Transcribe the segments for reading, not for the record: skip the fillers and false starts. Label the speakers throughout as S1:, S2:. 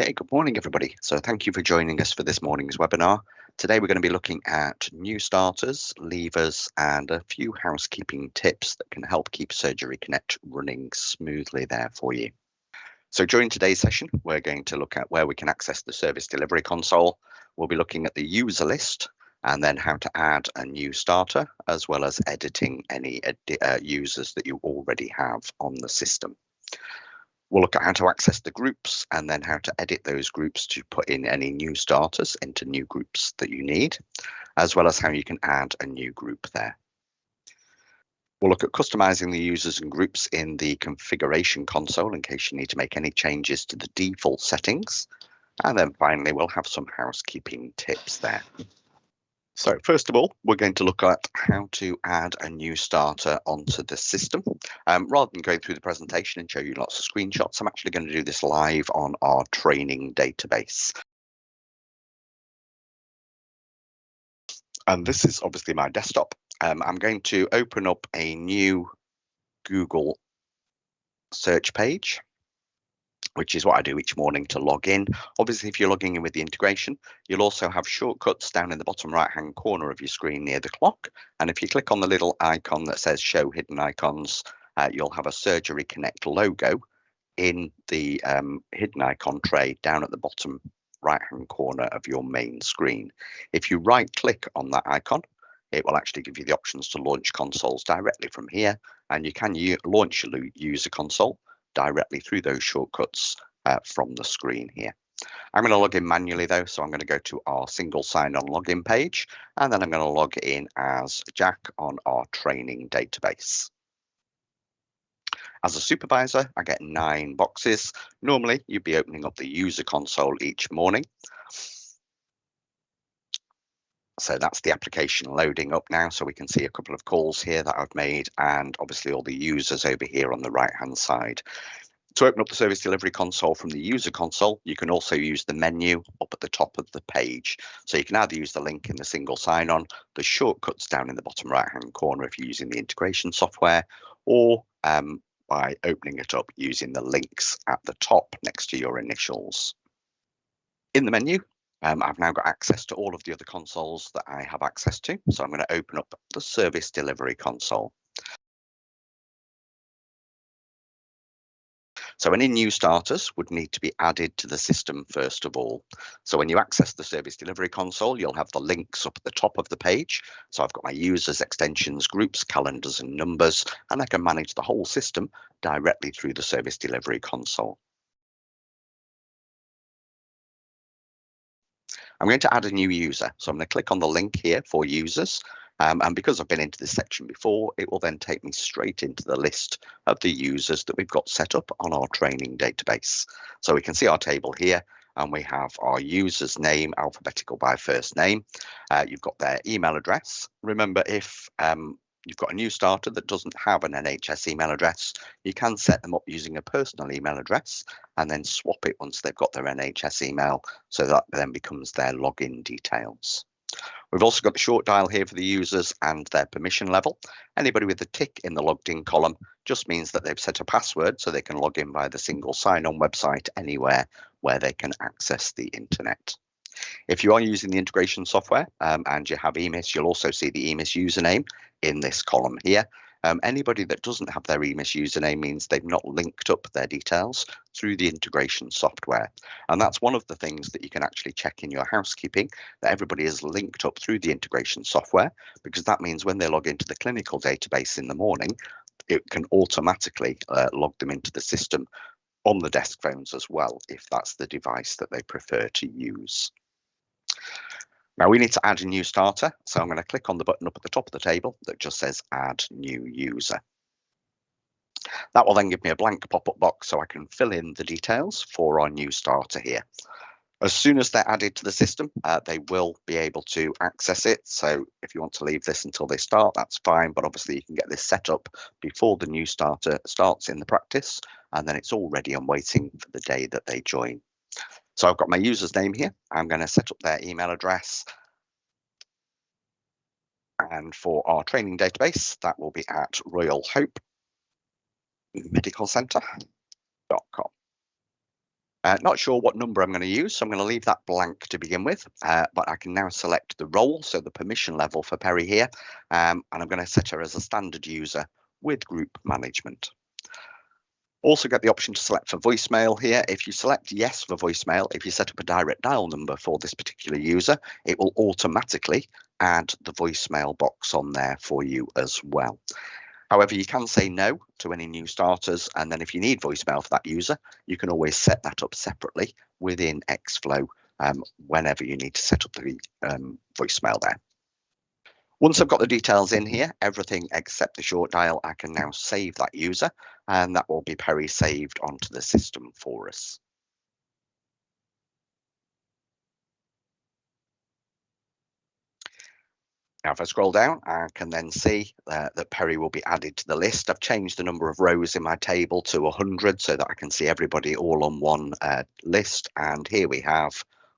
S1: Hey, good morning, everybody. So thank you for joining us for this morning's webinar. Today we're going to be looking at new starters, levers, and a few housekeeping tips that can help keep Surgery Connect running smoothly there for you. So during today's session, we're going to look at where we can access the service delivery console. We'll be looking at the user list and then how to add a new starter, as well as editing any users that you already have on the system. We'll look at how to access the groups and then how to edit those groups to put in any new starters into new groups that you need, as well as how you can add a new group there. We'll look at customizing the users and groups in the configuration console in case you need to make any changes to the default settings. And then finally, we'll have some housekeeping tips there. So first of all, we're going to look at how to add a new starter onto the system. Rather than going through the presentation and show you lots of screenshots, I'm actually going to do this live on our training database. And this is obviously my desktop. I'm going to open up a new Google search page, which is what I do each morning to log in. Obviously, if you're logging in with the integration, you'll also have shortcuts down in the bottom right-hand corner of your screen near the clock. And if you click on the little icon that says Show Hidden Icons, you'll have a Surgery Connect logo in the hidden icon tray down at the bottom right-hand corner of your main screen. If you right-click on that icon, it will actually give you the options to launch consoles directly from here, and you can launch your user console directly through those shortcuts from the screen here. I'm going to log in manually though, so I'm going to go to our single sign-on login page, and then I'm going to log in as Jack on our training database. As a supervisor, I get 9 boxes. Normally, you'd be opening up the user console each morning. So that's the application loading up now, so we can see a couple of calls here that I've made, and obviously all the users over here on the right-hand side. To open up the service delivery console from the user console, you can also use the menu up at the top of the page. So you can either use the link in the single sign-on, the shortcuts down in the bottom right-hand corner if you're using the integration software, or by opening it up using the links at the top next to your initials. In the menu, I've now got access to all of the other consoles that I have access to. So I'm going to open up the service delivery console. So any new starters would need to be added to the system first of all. So when you access the service delivery console, you'll have the links up at the top of the page. So I've got my users, extensions, groups, calendars, and numbers, and I can manage the whole system directly through the service delivery console. I'm going to add a new user. So I'm going to click on the link here for users. And because I've been into this section before, it will then take me straight into the list of the users that we've got set up on our training database. So we can see our table here, and we have our user's name, alphabetical by first name. You've got their email address. Remember, if you've got a new starter that doesn't have an NHS email address, you can set them up using a personal email address and then swap it once they've got their NHS email, so that then becomes their login details. We've also got the short dial here for the users and their permission level. Anybody with a tick in the logged in column just means that they've set a password so they can log in via the single sign-on website anywhere where they can access the internet. If you are using the integration software and you have EMIS, you'll also see the EMIS username in this column here. Anybody that doesn't have their EMIS username means they've not linked up their details through the integration software. And that's one of the things that you can actually check in your housekeeping, that everybody is linked up through the integration software, because that means when they log into the clinical database in the morning, it can automatically log them into the system on the desk phones as well, if that's the device that they prefer to use. Now we need to add a new starter, so I'm going to click on the button up at the top of the table that just says Add New User. That will then give me a blank pop-up box so I can fill in the details for our new starter here. As soon as they're added to the system, they will be able to access it. So if you want to leave this until they start, that's fine. But obviously you can get this set up before the new starter starts in the practice, and then it's all ready and waiting for the day that they join. So I've got my user's name here. I'm going to set up their email address. And for our training database, that will be at royalhopemedicalcentre.com. Not sure what number I'm going to use, so I'm going to leave that blank to begin with, but I can now select the role, so the permission level for Perry here, and I'm going to set her as a standard user with group management. Also get the option to select for voicemail here. If you select yes for voicemail, if you set up a direct dial number for this particular user, it will automatically add the voicemail box on there for you as well. However, you can say no to any new starters, and then if you need voicemail for that user, you can always set that up separately within Xflow whenever you need to set up the voicemail there. Once I've got the details in here, everything except the short dial, I can now save that user, and that will be Perry saved onto the system for us. Now, if I scroll down, I can then see that Perry will be added to the list. I've changed the number of rows in my table to 100 so that I can see everybody all on one list. And here we have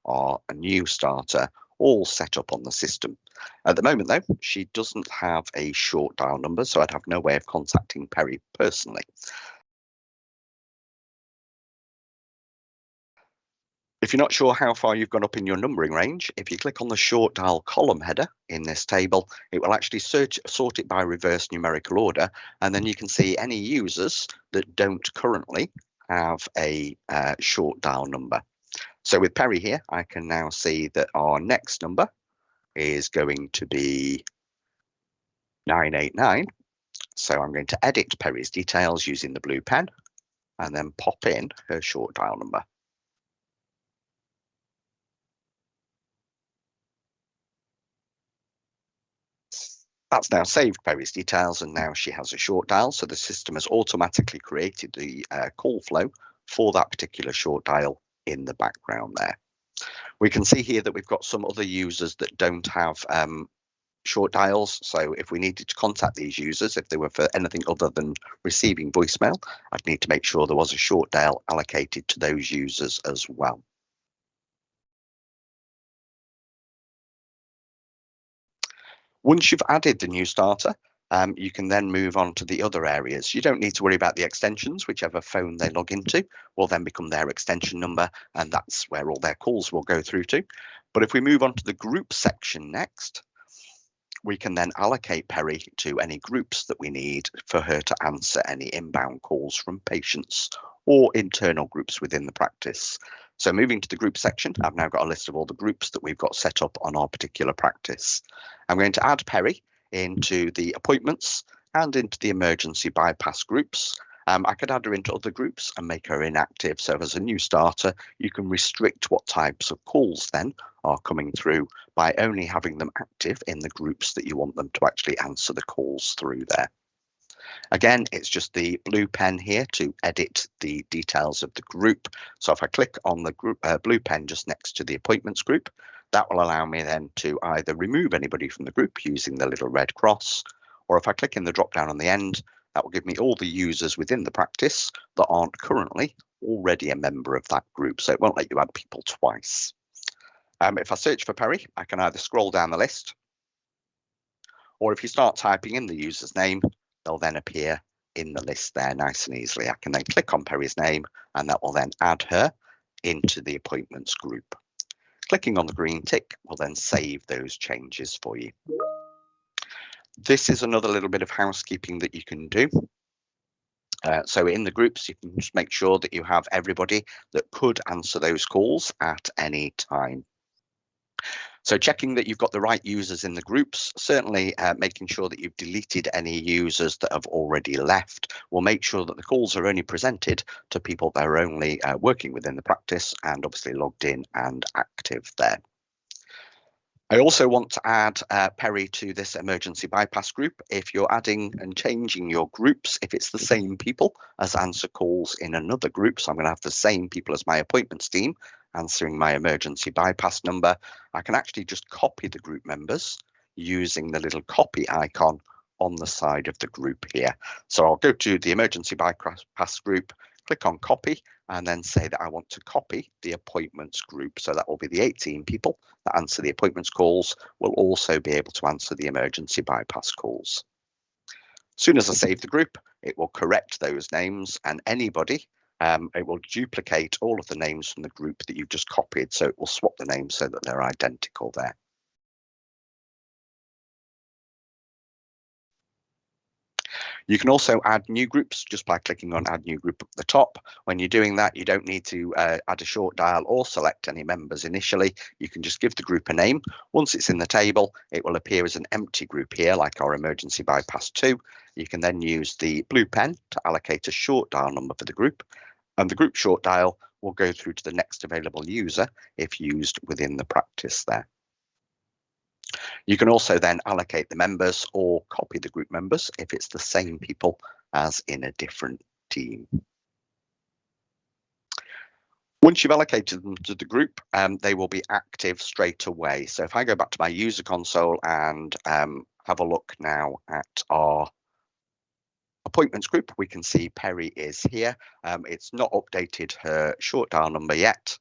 S1: our new starter all set up on the system. At the moment, though, she doesn't have a short dial number, so I'd have no way of contacting Perry personally. If you're not sure how far you've gone up in your numbering range, if you click on the short dial column header in this table, it will actually sort it by reverse numerical order, and then you can see any users that don't currently have a short dial number. So with Perry here, I can now see that our next number is going to be 989. So I'm going to edit Perry's details using the blue pen and then pop in her short dial number. That's now saved Perry's details, and now she has a short dial. So the system has automatically created the call flow for that particular short dial in the background there. We can see here that we've got some other users that don't have short dials. So if we needed to contact these users, if they were for anything other than receiving voicemail, I'd need to make sure there was a short dial allocated to those users as well. Once you've added the new starter, you can then move on to the other areas. You don't need to worry about the extensions. Whichever phone they log into will then become their extension number, and that's where all their calls will go through to. But if we move on to the group section next, we can then allocate Perry to any groups that we need for her to answer any inbound calls from patients or internal groups within the practice. So moving to the group section, I've now got a list of all the groups that we've got set up on our particular practice. I'm going to add Perry into the appointments and into the emergency bypass groups. I could add her into other groups and make her inactive. So as a new starter, you can restrict what types of calls then are coming through by only having them active in the groups that you want them to actually answer the calls through there. Again, it's just the blue pen here to edit the details of the group. So if I click on the group blue pen just next to the appointments group, that will allow me then to either remove anybody from the group using the little red cross, or if I click in the drop down on the end, that will give me all the users within the practice that aren't currently already a member of that group. So it won't let you add people twice. If I search for Perry, I can either scroll down the list, or if you start typing in the user's name, they'll then appear in the list there nice and easily. I can then click on Perry's name, and that will then add her into the appointments group. Clicking on the green tick will then save those changes for you. This is another little bit of housekeeping that you can do. So in the groups, you can just make sure that you have everybody that could answer those calls at any time. So checking that you've got the right users in the groups, certainly making sure that you've deleted any users that have already left will make sure that the calls are only presented to people that are only working within the practice and obviously logged in and active there. I also want to add Perry to this emergency bypass group. If you're adding and changing your groups, if it's the same people as answer calls in another group, so I'm going to have the same people as my appointments team answering my emergency bypass number, I can actually just copy the group members using the little copy icon on the side of the group here. So I'll go to the emergency bypass group, click on copy, and then say that I want to copy the appointments group. So that will be the 18 people that answer the appointments calls will also be able to answer the emergency bypass calls. As soon as I save the group, it will correct those names, and anybody it will duplicate all of the names from the group that you've just copied. So it will swap the names so that they're identical there. You can also add new groups just by clicking on add new group at the top. When you're doing that, you don't need to add a short dial or select any members initially. You can just give the group a name. Once it's in the table, it will appear as an empty group here, like our emergency bypass 2. You can then use the blue pen to allocate a short dial number for the group, and the group short dial will go through to the next available user if used within the practice there. You can also then allocate the members or copy the group members if it's the same people as in a different team. Once you've allocated them to the group, they will be active straight away. So if I go back to my user console and have a look now at our appointments group, we can see Perry is here. It's not updated her short dial number yet,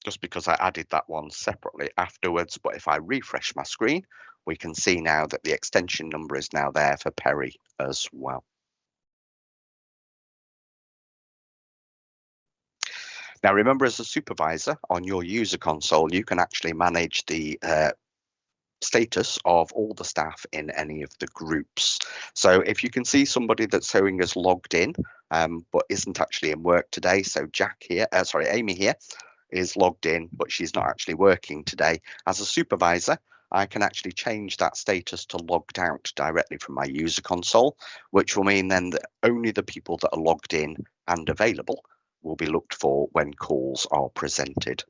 S1: just because I added that one separately afterwards. But if I refresh my screen, we can see now that the extension number is now there for Perry as well. Now, remember, as a supervisor on your user console, you can actually manage the status of all the staff in any of the groups. So if you can see somebody that's showing as logged in, but isn't actually in work today, so Amy here is logged in, but she's not actually working today. As a supervisor, I can actually change that status to logged out directly from my user console, which will mean then that only the people that are logged in and available will be looked for when calls are presented.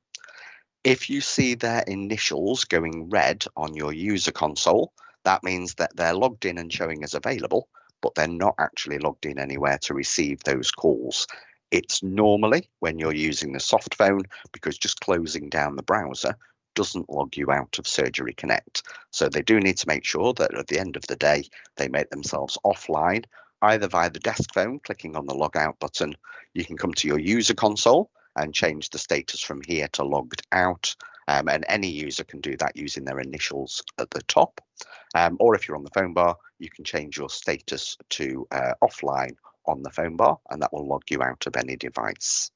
S1: If you see their initials going red on your user console, that means that they're logged in and showing as available, but they're not actually logged in anywhere to receive those calls. It's normally when you're using the soft phone, because just closing down the browser doesn't log you out of Surgery Connect. So they do need to make sure that at the end of the day, they make themselves offline, either via the desk phone, clicking on the log out button. You can come to your user console and change the status from here to logged out. And any user can do that using their initials at the top. Or if you're on the phone bar, you can change your status to offline on the phone bar, and that will log you out of any device.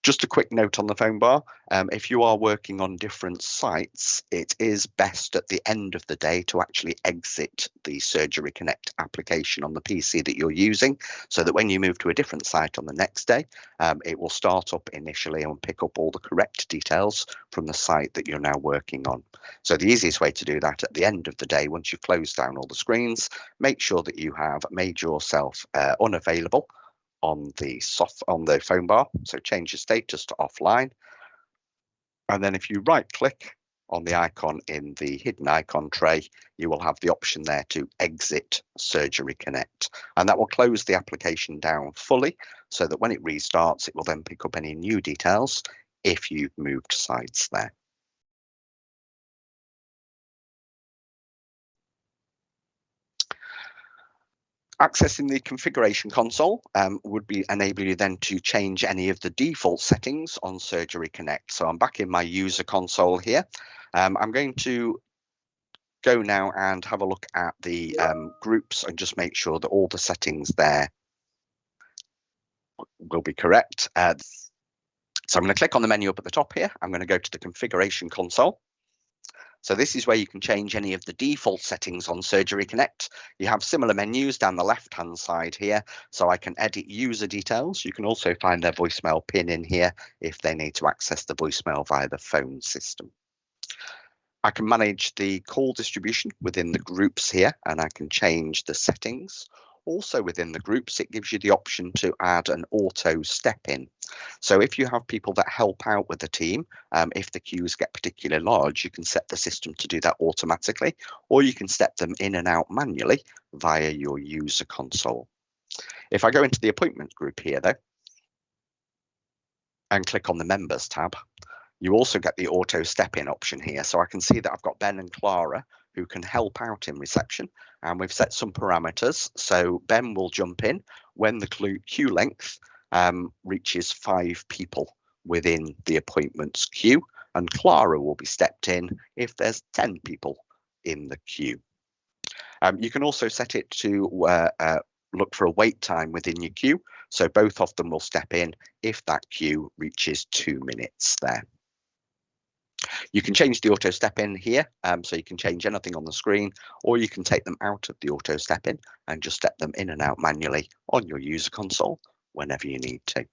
S1: Just a quick note on the phone bar, if you are working on different sites, it is best at the end of the day to actually exit the Surgery Connect application on the PC that you're using, so that when you move to a different site on the next day, it will start up initially and pick up all the correct details from the site that you're now working on. So the easiest way to do that at the end of the day, once you've closed down all the screens, make sure that you have made yourself unavailable on the phone bar, so change your status to offline, and then if you right click on the icon in the hidden icon tray, you will have the option there to exit Surgery Connect, and that will close the application down fully, so that when it restarts, it will then pick up any new details if you've moved sites there. Accessing the configuration console would be enable you then to change any of the default settings on Surgery Connect. So I'm back in my user console here. I'm going to go now and have a look at the groups and just make sure that all the settings there will be correct. So I'm going to click on the menu up at the top here. I'm going to go to the configuration console. So this is where you can change any of the default settings on Surgery Connect. You have similar menus down the left-hand side here, so I can edit user details. You can also find their voicemail pin in here if they need to access the voicemail via the phone system. I can manage the call distribution within the groups here, and I can change the settings. Also within the groups, it gives you the option to add an auto step in. So if you have people that help out with the team, if the queues get particularly large, you can set the system to do that automatically, or you can step them in and out manually via your user console. If I go into the appointments group here though, and click on the members tab, you also get the auto step in option here. So I can see that I've got Ben and Clara who can help out in reception, and we've set some parameters. So Ben will jump in when the queue length reaches 5 people within the appointments queue, and Clara will be stepped in if there's 10 people in the queue. You can also set it to look for a wait time within your queue. So both of them will step in if that queue reaches 2 minutes there. You can change the auto step in here, so you can change anything on the screen, or you can take them out of the auto step in and just step them in and out manually on your user console whenever you need to.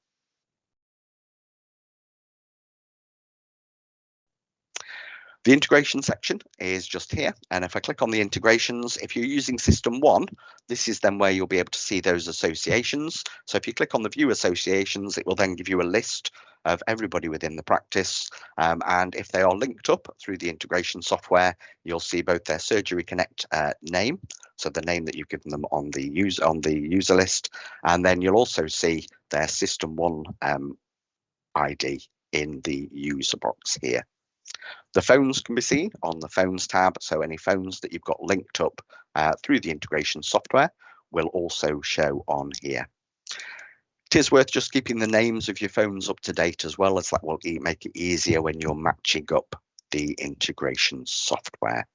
S1: The integration section is just here, and if I click on the integrations, if you're using system 1, this is then where you'll be able to see those associations. So if you click on the view associations, it will then give you a list of everybody within the practice, and if they are linked up through the integration software, you'll see both their Surgery Connect name, so the name that you've given them on the user list, and then you'll also see their system 1 ID in the user box here. The phones can be seen on the phones tab, so any phones that you've got linked up through the integration software will also show on here. It is worth just keeping the names of your phones up to date, as well, as that will make it easier when you're matching up the integration software.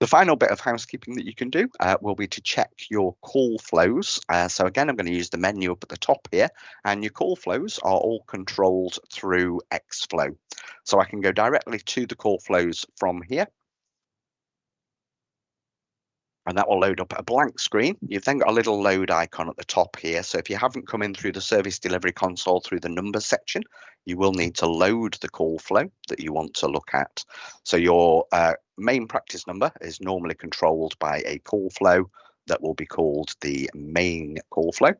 S1: The final bit of housekeeping that you can do will be to check your call flows. So again, I'm going to use the menu up at the top here, and your call flows are all controlled through Xflow. So I can go directly to the call flows from here, and that will load up a blank screen. You've then got a little load icon at the top here. So if you haven't come in through the service delivery console through the numbers section, you will need to load the call flow that you want to look at. So your main practice number is normally controlled by a call flow that will be called the main call flow.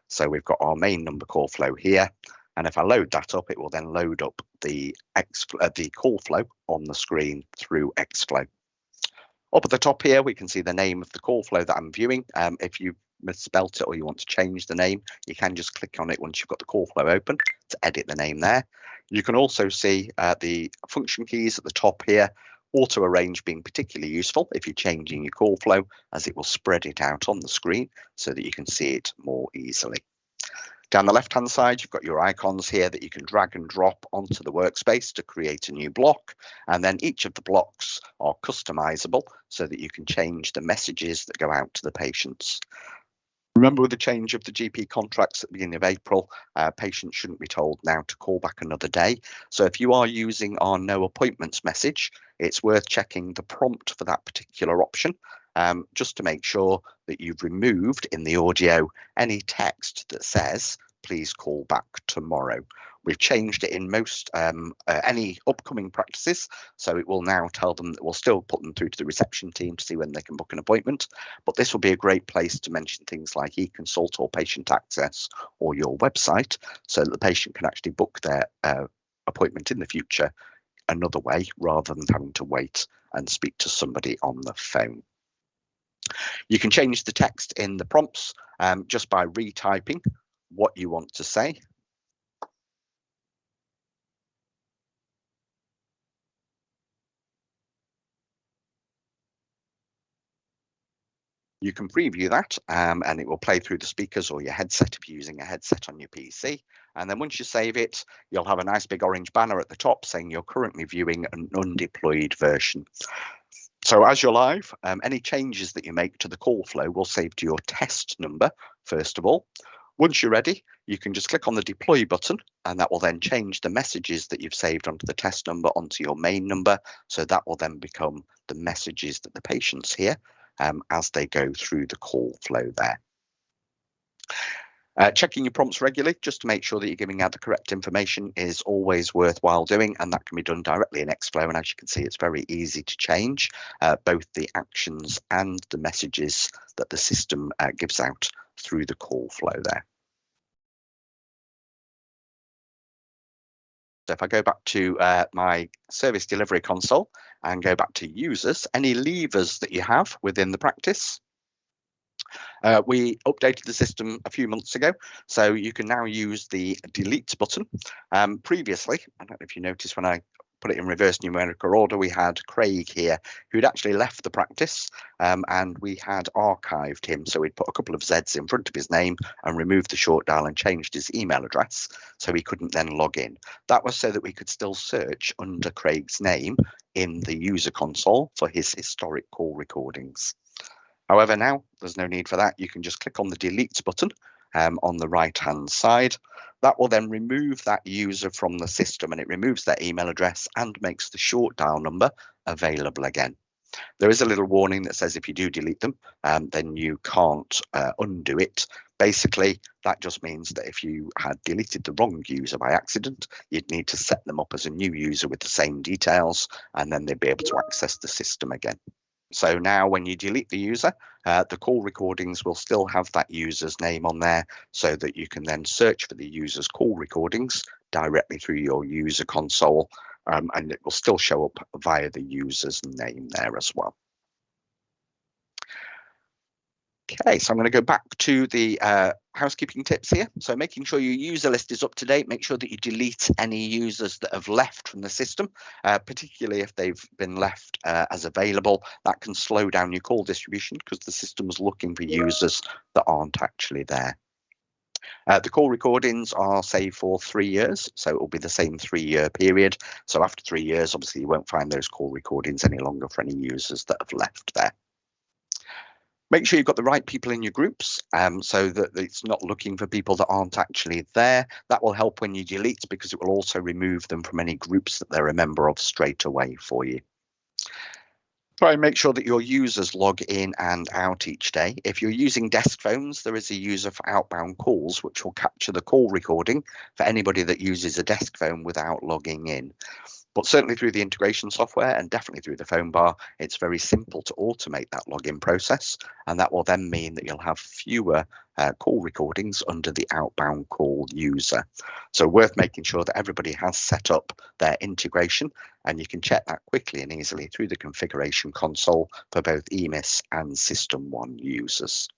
S1: So we've got our main number call flow here. And if I load that up, it will then load up the call flow on the screen through Xflow. Up at the top here, we can see the name of the call flow that I'm viewing. If you misspelt it or you want to change the name, you can just click on it once you've got the call flow open to edit the name there. You can also see the function keys at the top here. Auto arrange being particularly useful if you're changing your call flow, as it will spread it out on the screen so that you can see it more easily. Down the left-hand side, you've got your icons here that you can drag and drop onto the workspace to create a new block. And then each of the blocks are customizable so that you can change the messages that go out to the patients. Remember, with the change of the GP contracts at the beginning of April, patients shouldn't be told now to call back another day. So if you are using our no appointments message, it's worth checking the prompt for that particular option, just to make sure that you've removed in the audio any text that says, please call back tomorrow. We've changed it in most any upcoming practices, so it will now tell them that we'll still put them through to the reception team to see when they can book an appointment. But this will be a great place to mention things like e-consult or patient access or your website, so that the patient can actually book their appointment in the future another way, rather than having to wait and speak to somebody on the phone. You can change the text in the prompts just by retyping what you want to say. You can preview that and it will play through the speakers or your headset if you're using a headset on your PC. And then once you save it, you'll have a nice big orange banner at the top saying you're currently viewing an undeployed version. So as you're live, any changes that you make to the call flow will save to your test number, first of all. Once you're ready, you can just click on the deploy button, and that will then change the messages that you've saved onto the test number onto your main number. So that will then become the messages that the patients hear as they go through the call flow there. Checking your prompts regularly just to make sure that you're giving out the correct information is always worthwhile doing, and that can be done directly in Xflow. And as you can see, it's very easy to change both the actions and the messages that the system gives out through the call flow there. So if I go back to my service delivery console and go back to users, any levers that you have within the practice, we updated the system a few months ago, so you can now use the delete button. Previously, I don't know if you noticed when I put it in reverse numerical order, we had Craig here who'd actually left the practice, and we had archived him. So we'd put a couple of Z's in front of his name and removed the short dial and changed his email address so he couldn't then log in. That was so that we could still search under Craig's name in the user console for his historic call recordings. However, now there's no need for that. You can just click on the delete button on the right hand side. That will then remove that user from the system, and it removes their email address and makes the short dial number available again. There is a little warning that says if you do delete them, then you can't undo it. Basically, that just means that if you had deleted the wrong user by accident, you'd need to set them up as a new user with the same details, and then they'd be able to access the system again. So now when you delete the user, the call recordings will still have that user's name on there, so that you can then search for the user's call recordings directly through your user console, and it will still show up via the user's name there as well. Okay, so I'm going to go back to the housekeeping tips here. So making sure your user list is up to date, make sure that you delete any users that have left from the system, particularly if they've been left as available. That can slow down your call distribution because the system's looking for users that aren't actually there. The call recordings are saved for 3 years, so it will be the same 3-year period. So after 3 years, obviously you won't find those call recordings any longer for any users that have left there. Make sure you've got the right people in your groups, so that it's not looking for people that aren't actually there. That will help when you delete, because it will also remove them from any groups that they're a member of straight away for you. Try and make sure that your users log in and out each day. If you're using desk phones, there is a user for outbound calls, which will capture the call recording for anybody that uses a desk phone without logging in. But certainly through the integration software, and definitely through the phone bar, it's very simple to automate that login process. And that will then mean that you'll have fewer call recordings under the outbound call user. So worth making sure that everybody has set up their integration, and you can check that quickly and easily through the configuration console for both EMIS and System 1 users.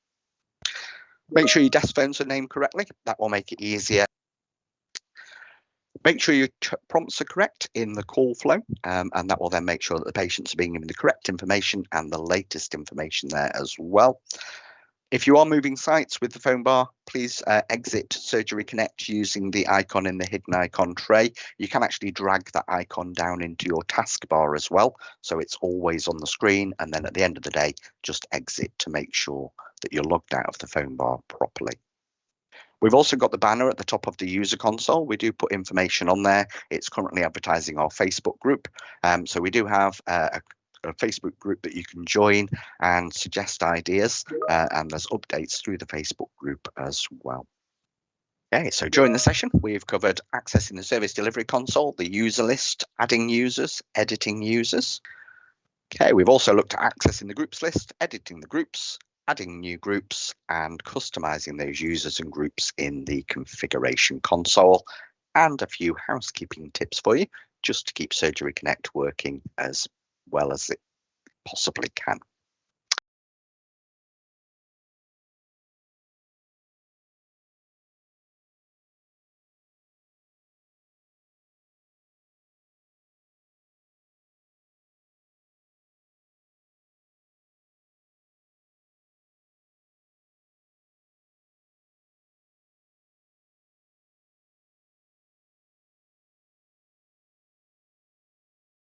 S1: Make sure your desk phones are named correctly. That will make it easier. Make sure your prompts are correct in the call flow, and that will then make sure that the patients are being given the correct information and the latest information there as well. If you are moving sites with the phone bar, please exit Surgery Connect using the icon in the hidden icon tray. You can actually drag that icon down into your taskbar as well, so it's always on the screen, and then at the end of the day, just exit to make sure that you're logged out of the phone bar properly. We've also got the banner at the top of the user console. We do put information on there. It's currently advertising our Facebook group. So we do have a Facebook group that you can join and suggest ideas, and there's updates through the Facebook group as well. Okay, so during the session, we've covered accessing the service delivery console, the user list, adding users, editing users. Okay, we've also looked at accessing the groups list, editing the groups, adding new groups, and customizing those users and groups in the configuration console, and a few housekeeping tips for you just to keep Surgery Connect working as well as it possibly can.